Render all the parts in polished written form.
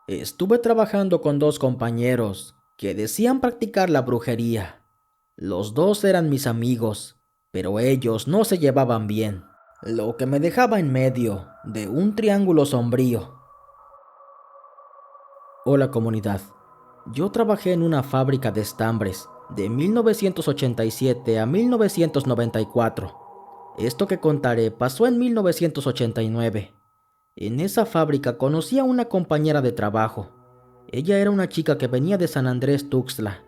Estuve trabajando con dos compañeros que decían practicar la brujería. Los dos eran mis amigos, pero ellos no se llevaban bien, lo que me dejaba en medio de un triángulo sombrío. Hola comunidad, yo trabajé en una fábrica de estambres de 1987 a 1994. Esto que contaré pasó en 1989. En esa fábrica conocí a una compañera de trabajo. Ella era una chica que venía de San Andrés Tuxtla.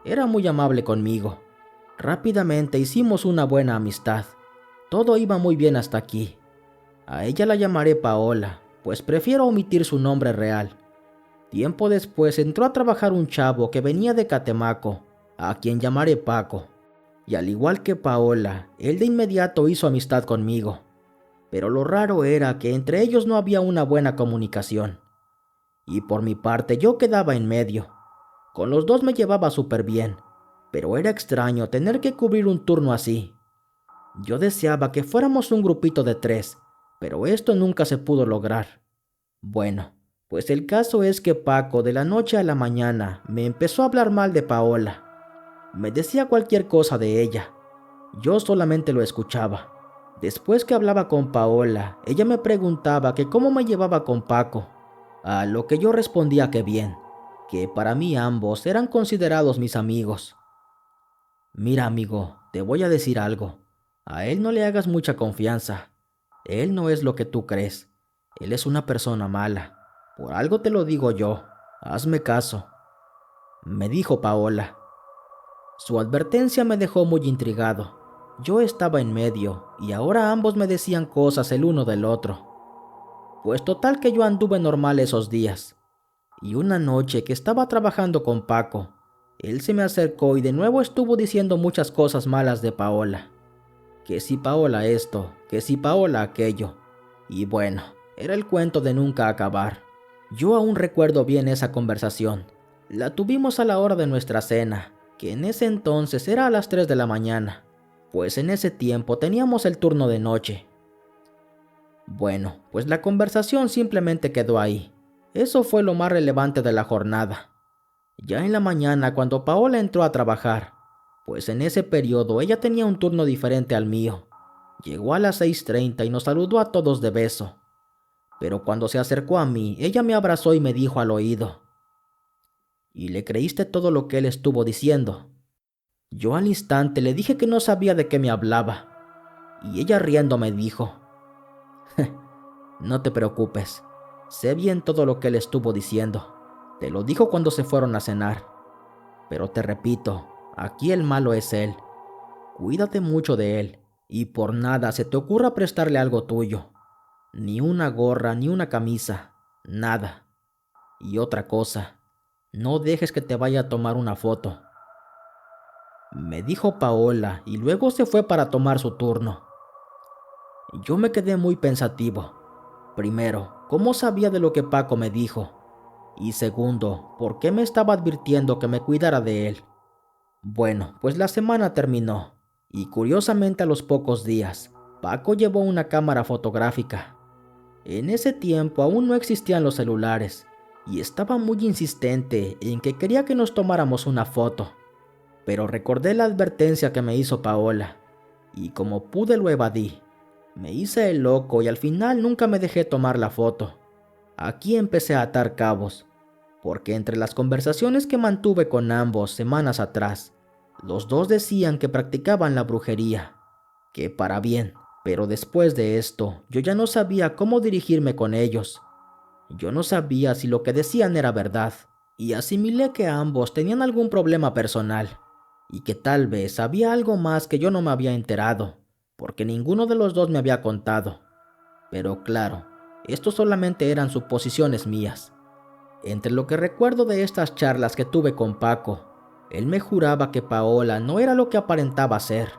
Era muy amable conmigo. Rápidamente hicimos una buena amistad. Todo iba muy bien hasta aquí. A ella la llamaré Paola, pues prefiero omitir su nombre real. Tiempo después entró a trabajar un chavo que venía de Catemaco, a quien llamaré Paco. Y al igual que Paola, él de inmediato hizo amistad conmigo. Pero lo raro era que entre ellos no había una buena comunicación. Y por mi parte yo quedaba en medio. Con los dos me llevaba súper bien, pero era extraño tener que cubrir un turno así. Yo deseaba que fuéramos un grupito de tres, pero esto nunca se pudo lograr. Bueno, pues el caso es que Paco de la noche a la mañana me empezó a hablar mal de Paola. Me decía cualquier cosa de ella. Yo solamente lo escuchaba. Después que hablaba con Paola, ella me preguntaba que cómo me llevaba con Paco, a lo que yo respondía que bien, que para mí ambos eran considerados mis amigos. Mira, amigo, te voy a decir algo. A él no le hagas mucha confianza. Él no es lo que tú crees. Él es una persona mala. Por algo te lo digo yo. Hazme caso, me dijo Paola. Su advertencia me dejó muy intrigado. Yo estaba en medio y ahora ambos me decían cosas el uno del otro. Pues total que yo anduve normal esos días. Y una noche que estaba trabajando con Paco, él se me acercó y de nuevo estuvo diciendo muchas cosas malas de Paola. Que si Paola esto, que si Paola aquello. Y bueno, era el cuento de nunca acabar. Yo aún recuerdo bien esa conversación. La tuvimos a la hora de nuestra cena, que en ese entonces era a las 3 de la mañana, pues en ese tiempo teníamos el turno de noche. Bueno, pues la conversación simplemente quedó ahí. Eso fue lo más relevante de la jornada. Ya en la mañana, cuando Paola entró a trabajar, pues en ese periodo ella tenía un turno diferente al mío. Llegó a las 6:30 y nos saludó a todos de beso. Pero cuando se acercó a mí, ella me abrazó y me dijo al oído: ¿Y le creíste todo lo que él estuvo diciendo? Yo al instante le dije que no sabía de qué me hablaba. Y ella riendo me dijo: No te preocupes, sé bien todo lo que él estuvo diciendo. Te lo dijo cuando se fueron a cenar. Pero te repito, aquí el malo es él. Cuídate mucho de él, y por nada se te ocurra prestarle algo tuyo. Ni una gorra, ni una camisa, nada. Y otra cosa, no dejes que te vaya a tomar una foto, me dijo Paola, y luego se fue para tomar su turno. Yo me quedé muy pensativo. Primero, ¿cómo sabía de lo que Paco me dijo? Y segundo, ¿por qué me estaba advirtiendo que me cuidara de él? Bueno, pues la semana terminó, y curiosamente a los pocos días, Paco llevó una cámara fotográfica. En ese tiempo aún no existían los celulares, y estaba muy insistente en que quería que nos tomáramos una foto. Pero recordé la advertencia que me hizo Paola, y como pude lo evadí. Me hice el loco y al final nunca me dejé tomar la foto. Aquí empecé a atar cabos, porque entre las conversaciones que mantuve con ambos semanas atrás, los dos decían que practicaban la brujería, que para bien, pero después de esto yo ya no sabía cómo dirigirme con ellos. Yo no sabía si lo que decían era verdad, y asimilé que ambos tenían algún problema personal, y que tal vez había algo más que yo no me había enterado, porque ninguno de los dos me había contado. Pero claro, esto solamente eran suposiciones mías. Entre lo que recuerdo de estas charlas que tuve con Paco, él me juraba que Paola no era lo que aparentaba ser.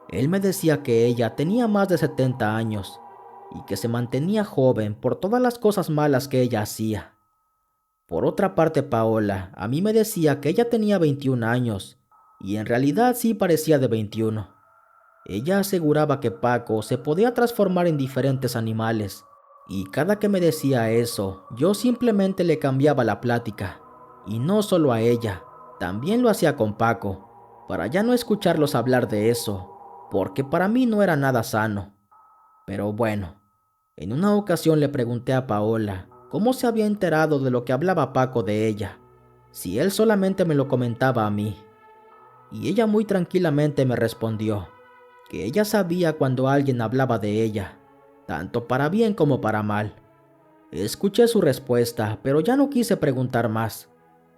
Él me decía que ella tenía más de 70 años y que se mantenía joven por todas las cosas malas que ella hacía. Por otra parte, Paola a mí me decía que ella tenía 21 años y en realidad sí parecía de 21. Ella aseguraba que Paco se podía transformar en diferentes animales Y cada que me decía eso, yo simplemente le cambiaba la plática. Y no solo a ella, también lo hacía con Paco, para ya no escucharlos hablar de eso, porque para mí no era nada sano. Pero bueno, en una ocasión le pregunté a Paola cómo se había enterado de lo que hablaba Paco de ella, si él solamente me lo comentaba a mí. Y ella muy tranquilamente me respondió que ella sabía cuando alguien hablaba de ella, tanto para bien como para mal. Escuché su respuesta, pero ya no quise preguntar más.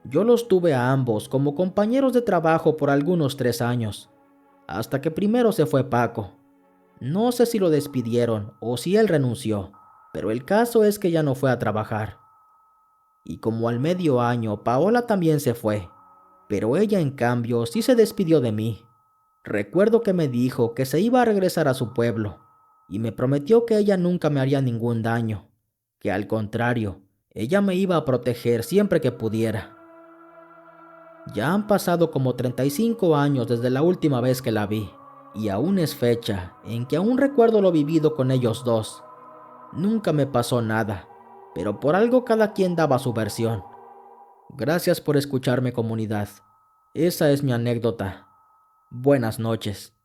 Yo los tuve a ambos como compañeros de trabajo por algunos 3 años, hasta que primero se fue Paco. No sé si lo despidieron o si él renunció, pero el caso es que ya no fue a trabajar. Y como al medio año, Paola también se fue, pero ella en cambio sí se despidió de mí. Recuerdo que me dijo que se iba a regresar a su pueblo, y me prometió que ella nunca me haría ningún daño, que al contrario, ella me iba a proteger siempre que pudiera. Ya han pasado como 35 años desde la última vez que la vi, y aún es fecha en que aún recuerdo lo vivido con ellos dos. Nunca me pasó nada, pero por algo cada quien daba su versión. Gracias por escucharme, comunidad. Esa es mi anécdota. Buenas noches.